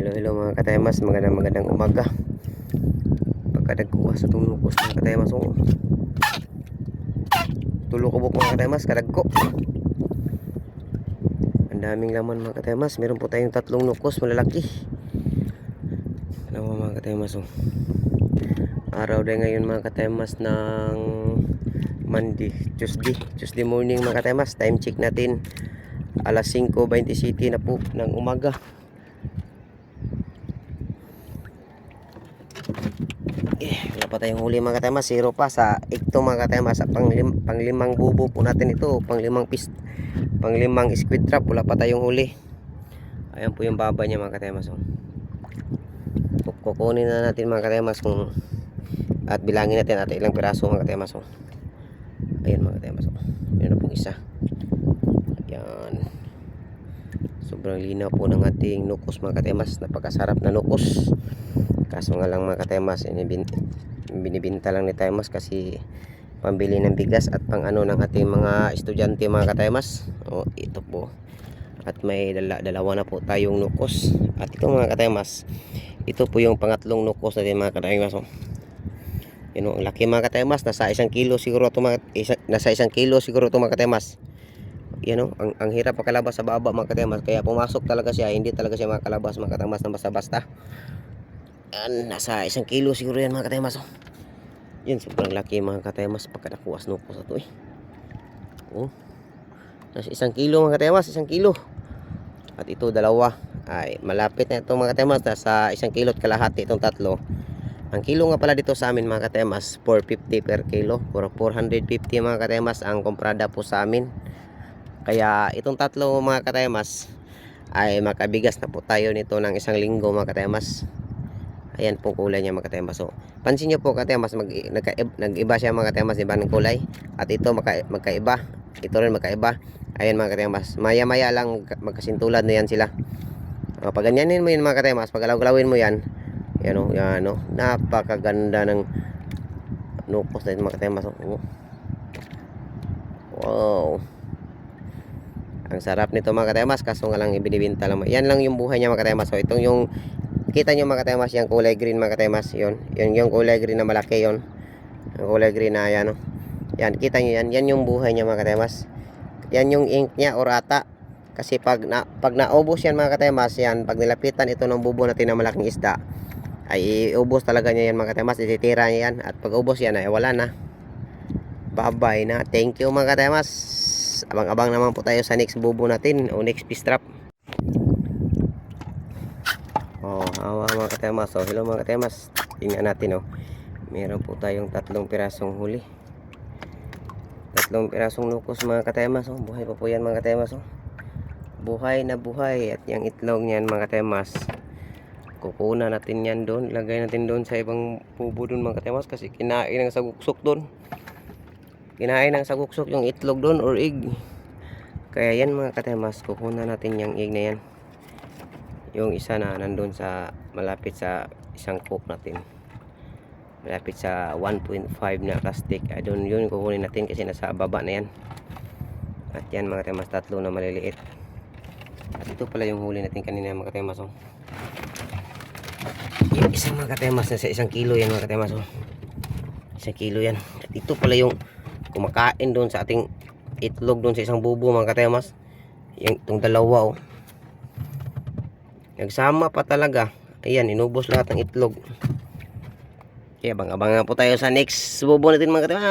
Hello mga katemas, magandang umaga. Pagkadagkuha sa itong lukos mga katemas. Tulo ko mga katemas, kadagko. Ang daming laman mga katemas. Meron po tayong 3 lukos malalaki. Ano mga katemas. Araw din ngayon mga katemas ng Monday, Tuesday morning mga katemas. Time check natin alas 5:27 na po ng umaga. Wala pa tayong huli mga katemas, 0 pa sa ikto mga katemas. Sa panglimang bubo po natin ito, panglimang squid trap, wala pa tayong huli. Ayan po yung baba niya mga katemas. Kukunin na natin mga katemas at bilangin natin at ilang piraso mga katemas. Ayan mga katemas, yun na pong isa. Ayan, sobrang linaw po ng ating nukos mga katemas. Napakasarap na nukos. Kaso nga lang mga katemas, binibinta lang ni Temas kasi pambili ng bigas at pang ano ng ating mga estudyante mga katemas. Ito po. At may dalawa na po tayong nukos. At ito mga katemas, ito po yung pangatlong nukos natin mga katemas. Yun, ang laki mga katemas, nasa 1 kilo siguro ito mga katemas. Yan ang hirap makalabas sa baba mga katemas, kaya pumasok talaga siya, hindi talaga siya makalabas mga katemas ng basta-basta. Nasa 1 kilo siguro yan mga katemas. Yan, sobrang laki mga katemas pagkadakuas nukos ito nasa 1 kilo mga katemas, 1 kilo. At ito dalawa, ay malapit na ito mga katemas. Nasa 1 kilo at kalahati itong tatlo. Ang kilo nga pala dito sa amin mga katemas, 450 per kilo, 450 mga katemas ang komprada po sa amin. Kaya itong tatlo mga katemas ay makabigas na po tayo nito ng 1 linggo mga katemas. Ayan pong kulay niya mga katemas. Pansin nyo po katemas, nag-iba siya mga katemas, iba ng kulay. At ito magkaiba, ito rin magkaiba. Ayan mga katemas, maya maya lang magkasintulad na yan sila. Pag ganyanin mo yan mga katemas, pag galaw-galawin mo yan, yan napakaganda ng nukos na ito mga katemas. Wow, ang sarap nito mga katemas. Kaso nga lang ibinibinta lang. Yan lang yung buhay niya mga katemas. So itong yung kita nyo mga katemas, yung kulay green mga katemas, yun yung kulay green na malaki, yun yung kulay green na yan. Yan, kita nyo yan yung buhay niya mga katemas. Yan yung ink niya or ata. Kasi pag naubos yan mga katemas, yan pag nilapitan ito ng bubo natin na malaking isda, ay iubos talaga niya yan mga katemas. Ititira niya yan. At pag ubos yan ay wala na. Bye bye na. Thank you mga katemas. Abang-abang naman po tayo sa next bubo natin o next fish trap. Awa mga katemas. Hello mga katemas, tingnan natin. Meron po tayong 3 pirasong huli, 3 pirasong nukos mga katemas. Buhay pa po yan mga katemas. Buhay na buhay. At yung itlog niyan mga katemas, kukunan natin yan doon, lagay natin doon sa ibang bubo doon mga katemas. Kasi kinain ng saguksok doon, kinain ng saguksok yung itlog doon or egg. Kaya yan mga katemas, kukunan natin yung egg na yan. Yung isa na nandun sa malapit sa isang cook natin, malapit sa 1.5 na plastic. Doon yun kukunin natin kasi nasa baba na yan. At yan mga katemas, 3 na maliliit. At ito pala yung huli natin kanina mga katemas. Yung isang mga katemas nasa 1 kilo yan mga katemas. 1 kilo yan. At ito pala yung kumakain doon sa ating itlog doon sa isang bubo mga katemas. Yung itong dalawa nagsama pa talaga. Ayan, inubos lahat ng itlog. Kaya abang-abang nga po tayo sa next bubo natin mga katemas.